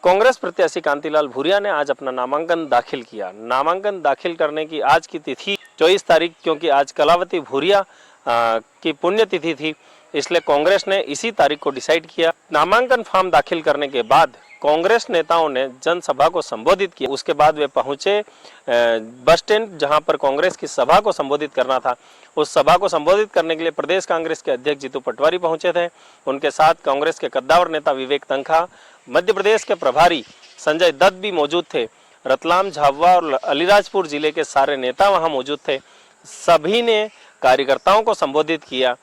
कांग्रेस प्रत्याशी कांतिलाल भूरिया ने आज अपना नामांकन दाखिल किया। नामांकन दाखिल करने की आज की तिथि 24 तारीख, क्योंकि आज कलावती भूरिया की पुण्यतिथि थी, इसलिए कांग्रेस ने इसी तारीख को डिसाइड किया। नामांकन फॉर्म दाखिल करने के बाद कांग्रेस नेताओं ने जनसभा को संबोधित किया। उसके बाद वे पहुंचे बस स्टैंड, जहां पर कांग्रेस की सभा को संबोधित करना था। उस सभा को संबोधित करने के लिए प्रदेश कांग्रेस के अध्यक्ष जीतू पटवारी पहुंचे थे। उनके साथ कांग्रेस के कद्दावर नेता विवेक तन्खा, मध्य प्रदेश के प्रभारी संजय दत्त भी मौजूद थे। रतलाम, झाबुआ और अलीराजपुर जिले के सारे नेता वहां मौजूद थे। सभी ने कार्यकर्ताओं को संबोधित किया।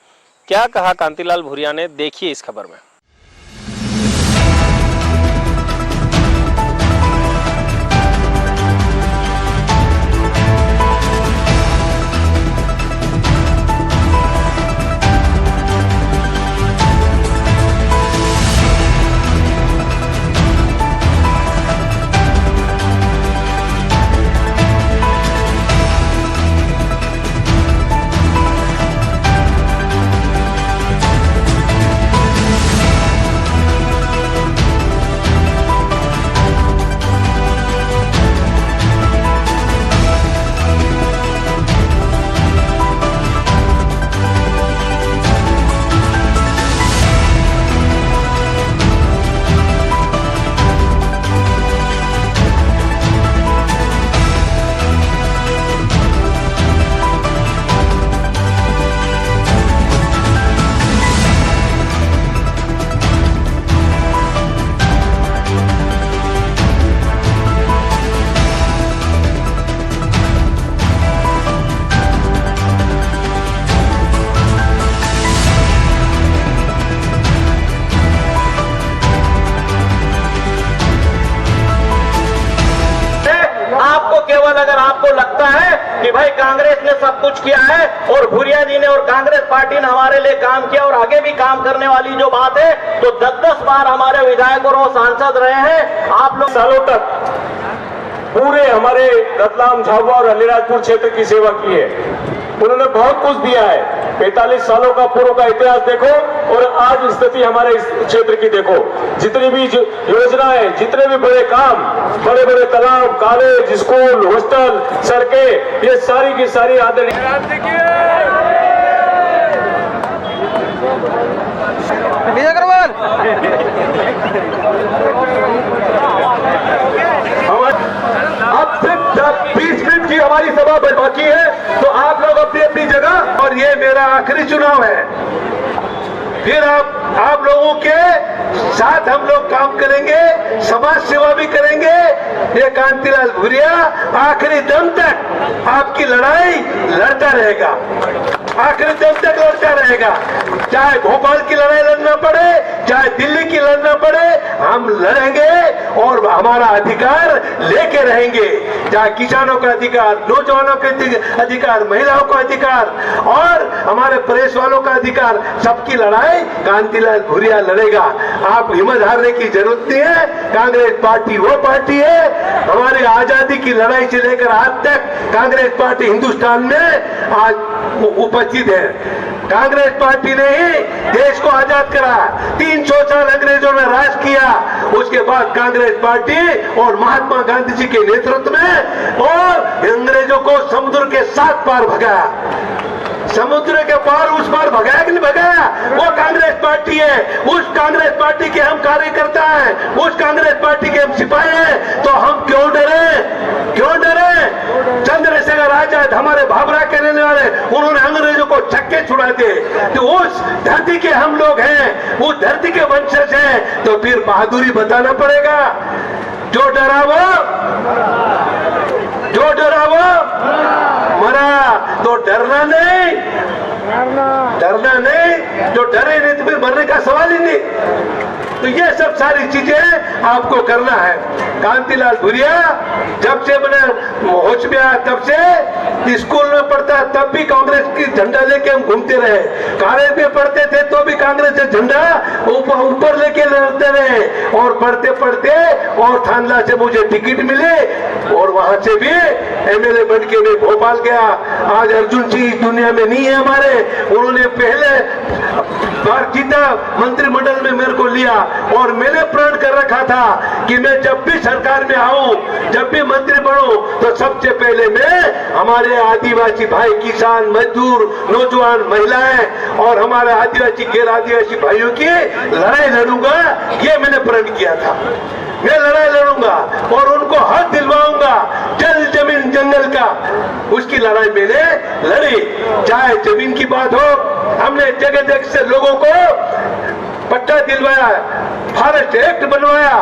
क्या कहा कांतिलाल भूरिया ने, देखिए इस खबर में। अगर आपको लगता है कि भाई कांग्रेस ने सब कुछ किया है और भूरिया जी ने और कांग्रेस पार्टी ने हमारे लिए काम किया और आगे भी काम करने वाली जो बात है, तो 10-10 बार हमारे विधायक और सांसद रहे हैं। आप लोग सालों तक पूरे हमारे रतलाम, झाबुआ और अलीराजपुर क्षेत्र की सेवा की है। उन्होंने बहुत कुछ दिया है। 45 सालों का पूर्व का इतिहास देखो और आज स्थिति हमारे इस क्षेत्र की देखो। जितनी भी योजनाएं, जितने भी बड़े काम, बड़े बड़े तालाब, कॉलेज, स्कूल, हॉस्टल, सड़कें, ये सारी की सारी आदरणीय अब सिर्फ 20 मिनट की हमारी सभा बाकी है, तो आप लोग अपनी अपनी जगह, और ये मेरा आखिरी चुनाव है। फिर आप लोगों के साथ हम लोग काम करेंगे, समाज सेवा भी करेंगे। ये कांतिलाल भूरिया आखिरी दम तक आपकी लड़ाई लड़ता रहेगा, आखिरी दम तक लड़ता रहेगा। चाहे भोपाल की लड़ाई लड़ना पड़े, चाहे दिल्ली की लड़ना पड़े, हम लड़ेंगे और हमारा अधिकार लेके रहेंगे। चाहे किसानों का अधिकार, नौजवानों के अधिकार, महिलाओं का अधिकार और हमारे प्रेस वालों का अधिकार, सबकी लड़ाई कांतिलाल भूरिया लड़ेगा। आप हिम्मत हारने की जरूरत नहीं है। कांग्रेस पार्टी वो पार्टी है, हमारी आजादी की लड़ाई से लेकर आज तक कांग्रेस पार्टी हिंदुस्तान में आज उपस्थित है। कांग्रेस पार्टी ने ही देश को आजाद करा। 300 साल अंग्रेजों ने राज किया, उसके बाद कांग्रेस पार्टी और महात्मा गांधी जी के नेतृत्व में और अंग्रेजों को समुद्र के 7 पार भगाया। समुद्र के पार उस पार भगाया कि नहीं भगाया, वो कांग्रेस पार्टी है। उस कांग्रेस पार्टी के हम कार्यकर्ता हैं, उस कांग्रेस पार्टी के हम सिपाही हैं, तो हम क्यों डरे, क्यों डरे? चंद्रशेखर आजाद हमारे भाभरा के रहने वाले, उन्होंने अंग्रेजों को छक्के छुड़ा दिए। तो उस धरती के हम लोग हैं, उस धरती के वंशज हैं, तो फिर बहादुरी बताना पड़ेगा। जो डरा वो मरा, तो डरना नहीं, डरना नहीं। जो डरे नहीं तो फिर मरने का सवाल ही नहीं। तो ये सब सारी चीजें आपको करना है। कांतिलाल भूरिया जब से मैंने होश में आया, तब से स्कूल में पढ़ता तब भी कांग्रेस की झंडा लेके हम घूमते रहे। कॉलेज में पढ़ते थे तो भी कांग्रेस से झंडा ऊपर लेके लड़ते रहे। और पढ़ते पढ़ते और थानला से मुझे टिकट मिले और वहां से भी एमएलए बन के मैं भोपाल गया। आज अर्जुन जी दुनिया में नहीं है हमारे, उन्होंने पहले बार जीता, मंत्रिमंडल में मेरे को लिया। और मैंने प्रण कर रखा था कि मैं जब भी सरकार में आऊं, जब भी मंत्री बनूं, तो सबसे पहले मैं हमारे आदिवासी भाई, किसान, मजदूर, नौजवान, महिलाएं और हमारे आदिवासी, गैर आदिवासी भाइयों की लड़ाई लड़ूंगा। ये मैंने प्रण किया था। मैं लड़ाई लड़ूंगा और उनको हक दिलवाऊंगा जल, जमीन, जंगल का। उसकी लड़ाई मैंने लड़ी। चाहे जमीन की बात हो, हमने जगह जगह से लोगों को पट्टा दिलवाया, फॉरेस्ट एक्ट बनवाया,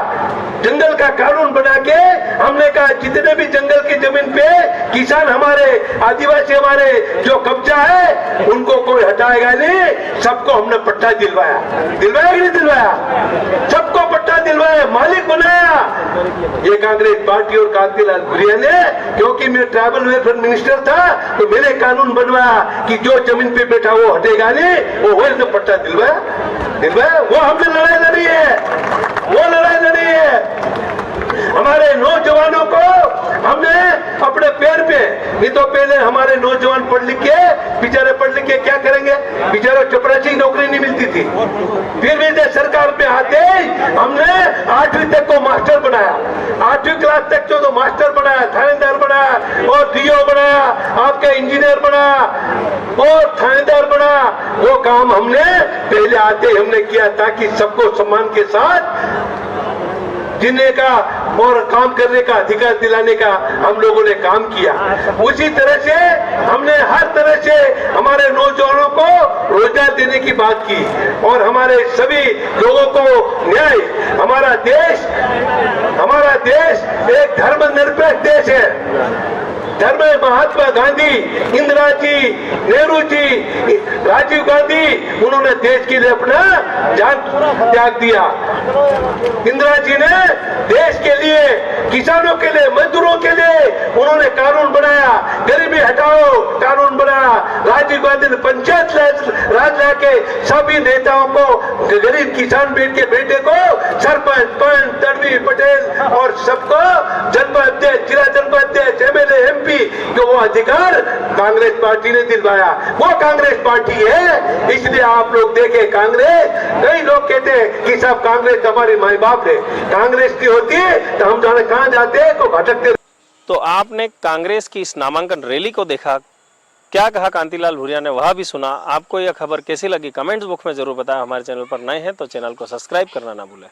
जंगल का कानून बना के हमने कहा जितने भी जंगल की जमीन पे किसान हमारे, आदिवासी हमारे जो कब्जा है, उनको कोई हटाएगा नहीं। सबको हमने पट्टा दिलवाया। दिलवाया कि नहीं दिलवाया? सबको पट्टा दिलवाया, मालिक बनाया। ये कांग्रेस पार्टी और कांतिलाल भूरिया ने, क्योंकि मैं ट्राइबल वेलफेयर मिनिस्टर था, तो मैंने कानून बनवाया कि जो जमीन पे बैठा वो हटेगा नहीं, वो वही तो पट्टा दिलवाया। वो हमने लड़ाई लड़ी है, वो लड़ाई लड़ी है। हमारे नौजवानों को हमने अपने पैर पे, नहीं तो पहले हमारे नौजवान पढ़ लिख के, बेचारे पढ़ लिख के क्या करेंगे, बेचारे चपरासी नौकरी नहीं मिलती थी। फिर भी सरकार में आते हमने 8वीं तक को मास्टर बनाया, 8वीं क्लास तक तो मास्टर बनाया, थानेदार बनाया और डीओ बनाया, आपका इंजीनियर बनाया और थानेदार बनाया। वो काम हमने पहले आते हमने किया, ताकि सबको सम्मान के साथ जीने का और काम करने का अधिकार दिलाने का हम लोगों ने काम किया। उसी तरह से हमने हर तरह से हमारे नौजवानों को रोजगार देने की बात की और हमारे सभी लोगों को न्याय। हमारा देश एक धर्मनिरपेक्ष देश है। धर्म महात्मा गांधी, इंदिरा जी, नेहरू जी, राजीव गांधी, उन्होंने देश के लिए अपना जान त्याग दिया। इंदिरा जी ने देश के लिए, किसानों के लिए, मजदूरों के लिए उन्होंने कानून बनाया, गरीबी हटाओ कानून बनाया। राजीव गांधी ने पंचायत राज लाके सभी नेताओं को, गरीब किसान के बेटे को सरपंच, पंच, तड़वी, पटेल और सबको जनपद अध्यक्ष, जिला जनपद अध्यक्ष, एमएलए, एमपी, तो वो अधिकार कांग्रेस पार्टी ने दिलवाया। वो कांग्रेस पार्टी है। इसलिए आप लोग देखें, कांग्रेस, कई लोग कहते हैं कि सब कांग्रेस हमारे माई बाप है, कांग्रेस की होती तो हम जाने कहां जाते को भटकते। तो आपने कांग्रेस की इस नामांकन रैली को देखा, क्या कहा कांतिलाल भूरिया ने वह भी सुना। आपको यह खबर कैसी लगी कमेंट्स बॉक्स में जरूर बताएं। हमारे चैनल पर नए हैं तो चैनल को सब्सक्राइब करना ना भूलें।